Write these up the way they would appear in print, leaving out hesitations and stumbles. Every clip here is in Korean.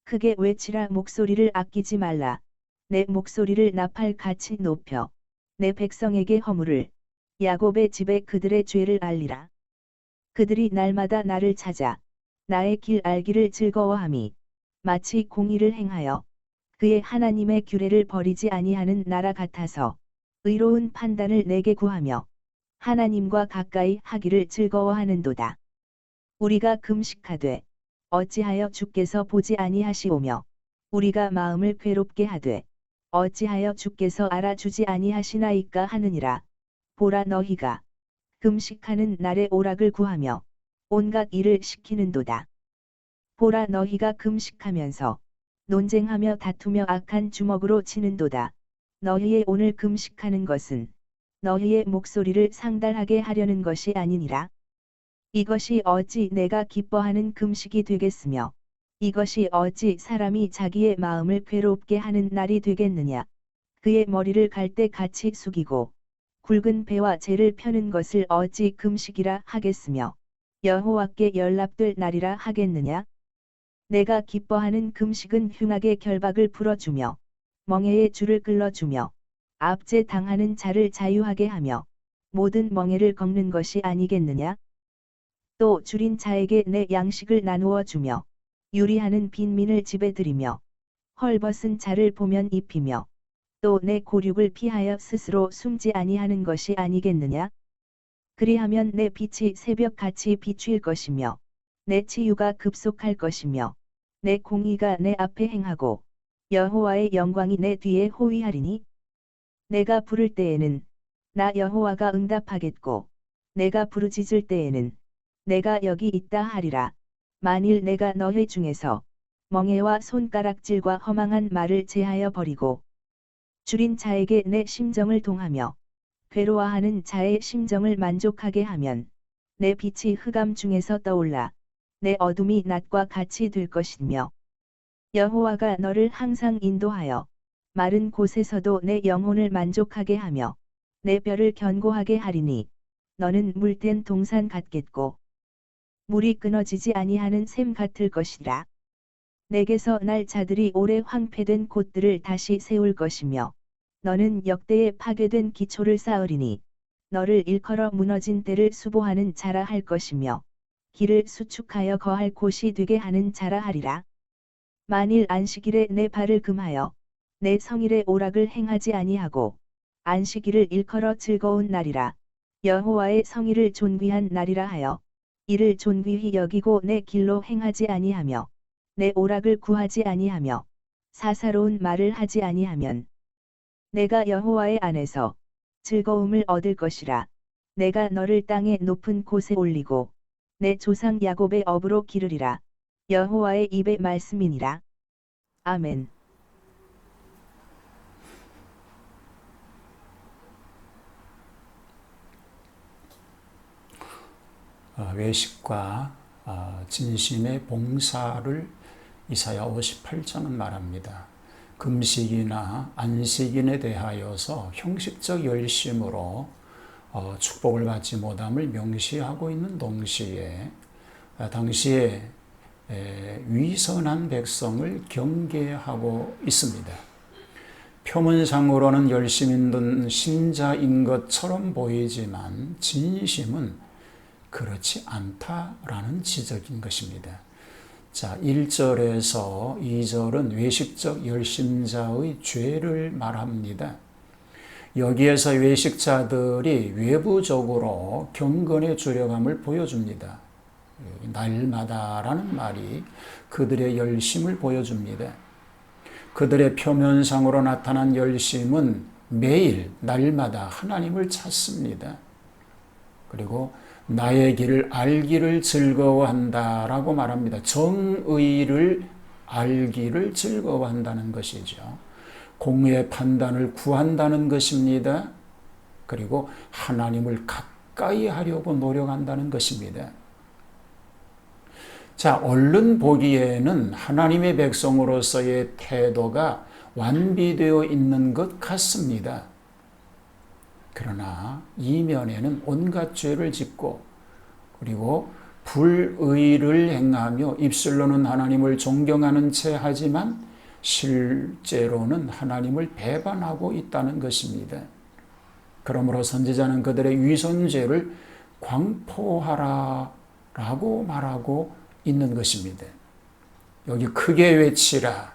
크게 외치라. 목소리를 아끼지 말라. 내 목소리를 나팔같이 높여 내 백성에게 허물을 야곱의 집에 그들의 죄를 알리라. 그들이 날마다 나를 찾아 나의 길 알기를 즐거워함이 마치 공의를 행하여 그의 하나님의 규례를 버리지 아니하는 나라 같아서 의로운 판단을 내게 구하며 하나님과 가까이 하기를 즐거워하는도다. 우리가 금식하되 어찌하여 주께서 보지 아니하시오며 우리가 마음을 괴롭게 하되 어찌하여 주께서 알아주지 아니하시나이까 하느니라. 보라, 너희가 금식하는 날에 오락을 구하며 온갖 일을 시키는도다. 보라, 너희가 금식하면서 논쟁하며 다투며 악한 주먹으로 치는도다. 너희의 오늘 금식하는 것은 너희의 목소리를 상달하게 하려는 것이 아니니라. 이것이 어찌 내가 기뻐하는 금식이 되겠으며 이것이 어찌 사람이 자기의 마음을 괴롭게 하는 날이 되겠느냐. 그의 머리를 갈대같이 숙이고 굵은 배와 재를 펴는 것을 어찌 금식이라 하겠으며 여호와께 연락될 날이라 하겠느냐. 내가 기뻐하는 금식은 흉악의 결박을 풀어주며 멍에의 줄을 끌어주며 압제 당하는 자를 자유하게 하며 모든 멍에를 꺾는 것이 아니겠느냐. 또 줄인 자에게 내 양식을 나누어 주며 유리하는 빈민을 집에 들이며 헐벗은 자를 보면 입히며 또 내 고륙을 피하여 스스로 숨지 아니하는 것이 아니겠느냐. 그리하면 내 빛이 새벽같이 비추일 것이며 내 치유가 급속할 것이며 내 공의가 내 앞에 행하고 여호와의 영광이 내 뒤에 호위하리니. 내가 부를 때에는 나 여호와가 응답하겠고 내가 부르짖을 때에는 내가 여기 있다 하리라. 만일 내가 너희 중에서 멍에와 손가락질과 허망한 말을 제하여 버리고 줄인 자에게 내 심정을 동하며 괴로워하는 자의 심정을 만족하게 하면 내 빛이 흑암 중에서 떠올라 내 어둠이 낮과 같이 될 것이며 여호와가 너를 항상 인도하여 마른 곳에서도 내 영혼을 만족하게 하며 내 뼈를 견고하게 하리니 너는 물된 동산 같겠고 물이 끊어지지 아니하는 샘 같을 것이라. 내게서 날 자들이 오래 황폐된 곳들을 다시 세울 것이며 너는 역대에 파괴된 기초를 쌓으리니 너를 일컬어 무너진 때를 수보하는 자라 할 것이며 길을 수축하여 거할 곳이 되게 하는 자라 하리라. 만일 안식일에 내 발을 금하여 내 성일에 오락을 행하지 아니하고 안식일을 일컬어 즐거운 날이라 여호와의 성일을 존귀한 날이라 하여 이를 존귀히 여기고 내 길로 행하지 아니하며 내 오락을 구하지 아니하며 사사로운 말을 하지 아니하면 내가 여호와의 안에서 즐거움을 얻을 것이라. 내가 너를 땅의 높은 곳에 올리고 내 조상 야곱의 업으로 기르리라. 여호와의 입의 말씀이니라. 아멘. 외식과 진심의 봉사를 이사야 58장은 말합니다. 금식이나 안식인에 대하여서 형식적 열심으로 축복을 받지 못함을 명시하고 있는 동시에 당시에 위선한 백성을 경계하고 있습니다. 표면상으로는 열심 있는 신자인 것처럼 보이지만 진심은 그렇지 않다라는 지적인 것입니다. 자, 1절에서 2절은 외식적 열심자의 죄를 말합니다. 여기에서 외식자들이 외부적으로 경건의 주력함을 보여줍니다. 날마다라는 말이 그들의 열심을 보여줍니다. 그들의 표면상으로 나타난 열심은 매일 날마다 하나님을 찾습니다. 그리고 나의 길을 알기를 즐거워한다라고 말합니다. 정의를 알기를 즐거워한다는 것이죠. 공의의 판단을 구한다는 것입니다. 그리고 하나님을 가까이 하려고 노력한다는 것입니다. 자, 얼른 보기에는 하나님의 백성으로서의 태도가 완비되어 있는 것 같습니다. 그러나 이면에는 온갖 죄를 짓고 그리고 불의를 행하며 입술로는 하나님을 존경하는 채 하지만 실제로는 하나님을 배반하고 있다는 것입니다. 그러므로 선지자는 그들의 위선죄를 광포하라라고 말하고 있는 것입니다. 여기 크게 외치라,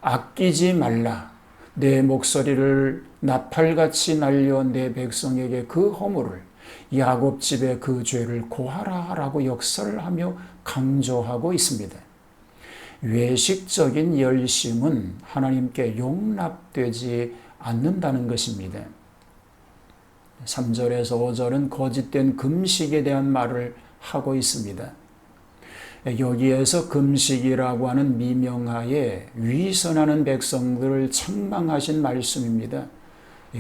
아끼지 말라, 내 목소리를 나팔같이 날려 내 백성에게 그 허물을, 야곱 집의 그 죄를 고하라라고 역설하며 강조하고 있습니다. 외식적인 열심은 하나님께 용납되지 않는다는 것입니다. 3절에서 5절은 거짓된 금식에 대한 말을 하고 있습니다. 여기에서 금식이라고 하는 미명하에 위선하는 백성들을 책망하신 말씀입니다.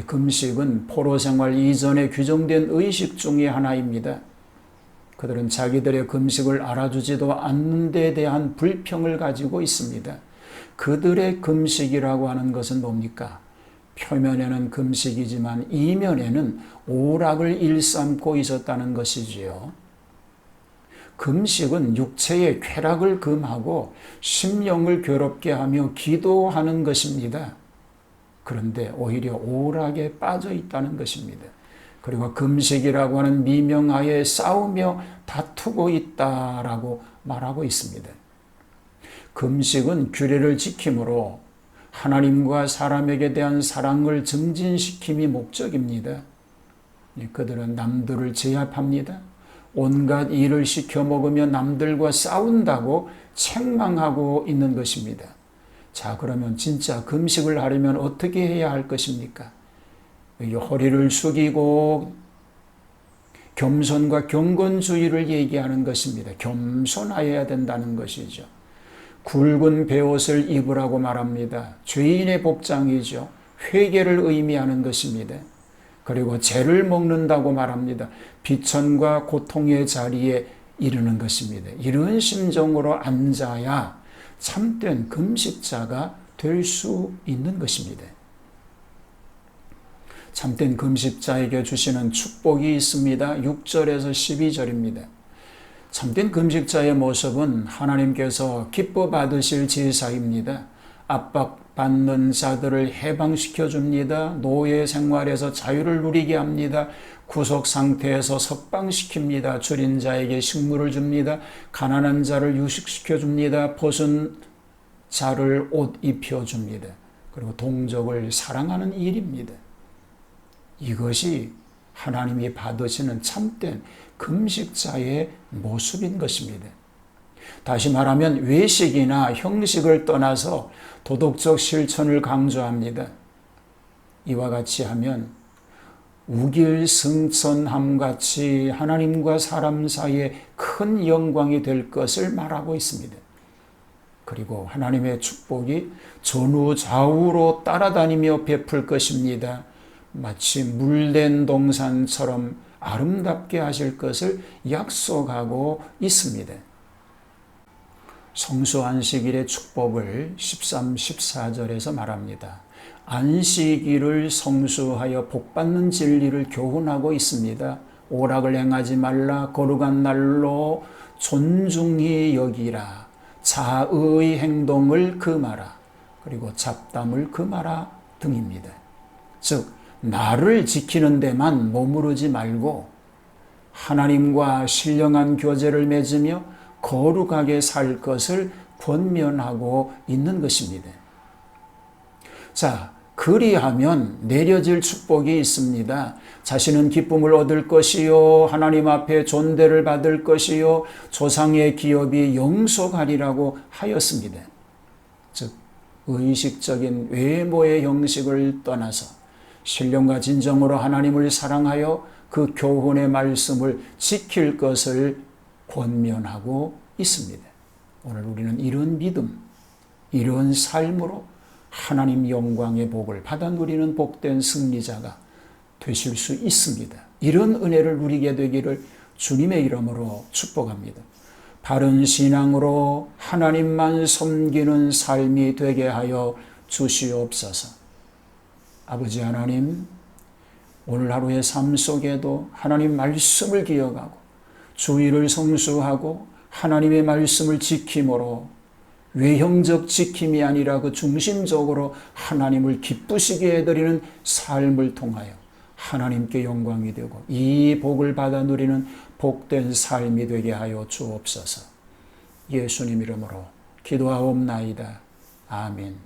금식은 포로 생활 이전에 규정된 의식 중의 하나입니다. 그들은 자기들의 금식을 알아주지도 않는 데 대한 불평을 가지고 있습니다. 그들의 금식이라고 하는 것은 뭡니까? 표면에는 금식이지만 이면에는 오락을 일삼고 있었다는 것이지요. 금식은 육체의 쾌락을 금하고 심령을 괴롭게 하며 기도하는 것입니다. 그런데 오히려 오락에 빠져 있다는 것입니다. 그리고 금식이라고 하는 미명하에 싸우며 다투고 있다라고 말하고 있습니다. 금식은 규례를 지킴으로 하나님과 사람에게 대한 사랑을 증진시킴이 목적입니다. 그들은 남들을 제압합니다. 온갖 일을 시켜 먹으며 남들과 싸운다고 책망하고 있는 것입니다. 자, 그러면 진짜 금식을 하려면 어떻게 해야 할 것입니까? 허리를 숙이고 겸손과 경건주의를 얘기하는 것입니다. 겸손하여야 된다는 것이죠. 굵은 베옷을 입으라고 말합니다. 죄인의 복장이죠. 회개를 의미하는 것입니다. 그리고 죄를 먹는다고 말합니다. 비천과 고통의 자리에 이르는 것입니다. 이런 심정으로 앉아야 참된 금식자가 될 수 있는 것입니다. 참된 금식자에게 주시는 축복이 있습니다. 6절에서 12절입니다. 참된 금식자의 모습은 하나님께서 기뻐 받으실 제사입니다. 압박받는 자들을 해방시켜 줍니다. 노예 생활에서 자유를 누리게 합니다. 구속 상태에서 석방시킵니다. 줄인 자에게 식물을 줍니다. 가난한 자를 유식시켜 줍니다. 벗은 자를 옷 입혀 줍니다. 그리고 동족을 사랑하는 일입니다. 이것이 하나님이 받으시는 참된 금식자의 모습인 것입니다. 다시 말하면 외식이나 형식을 떠나서 도덕적 실천을 강조합니다. 이와 같이 하면 우길승천함같이 하나님과 사람 사이에 큰 영광이 될 것을 말하고 있습니다. 그리고 하나님의 축복이 전후좌우로 따라다니며 베풀 것입니다. 마치 물된 동산처럼 아름답게 하실 것을 약속하고 있습니다. 성수 안식일의 축복을 13, 14절에서 말합니다. 안식일을 성수하여 복받는 진리를 교훈하고 있습니다. 오락을 행하지 말라. 거룩한 날로 존중히 여기라. 자의 행동을 금하라. 그리고 잡담을 금하라 등입니다. 즉 나를 지키는 데만 머무르지 말고 하나님과 신령한 교제를 맺으며 거룩하게 살 것을 권면하고 있는 것입니다. 자, 그리하면 내려질 축복이 있습니다. 자신은 기쁨을 얻을 것이요 하나님 앞에 존대를 받을 것이요 조상의 기업이 영속하리라고 하였습니다. 즉 의식적인 외모의 형식을 떠나서 신령과 진정으로 하나님을 사랑하여 그 교훈의 말씀을 지킬 것을 권면하고 있습니다. 오늘 우리는 이런 믿음, 이런 삶으로 하나님 영광의 복을 받아 누리는 복된 승리자가 되실 수 있습니다. 이런 은혜를 누리게 되기를 주님의 이름으로 축복합니다. 바른 신앙으로 하나님만 섬기는 삶이 되게 하여 주시옵소서. 아버지 하나님, 오늘 하루의 삶 속에도 하나님 말씀을 기억하고 주의를 성수하고 하나님의 말씀을 지킴으로 외형적 지킴이 아니라 그 중심적으로 하나님을 기쁘시게 해드리는 삶을 통하여 하나님께 영광이 되고 이 복을 받아 누리는 복된 삶이 되게 하여 주옵소서. 예수님 이름으로 기도하옵나이다. 아멘.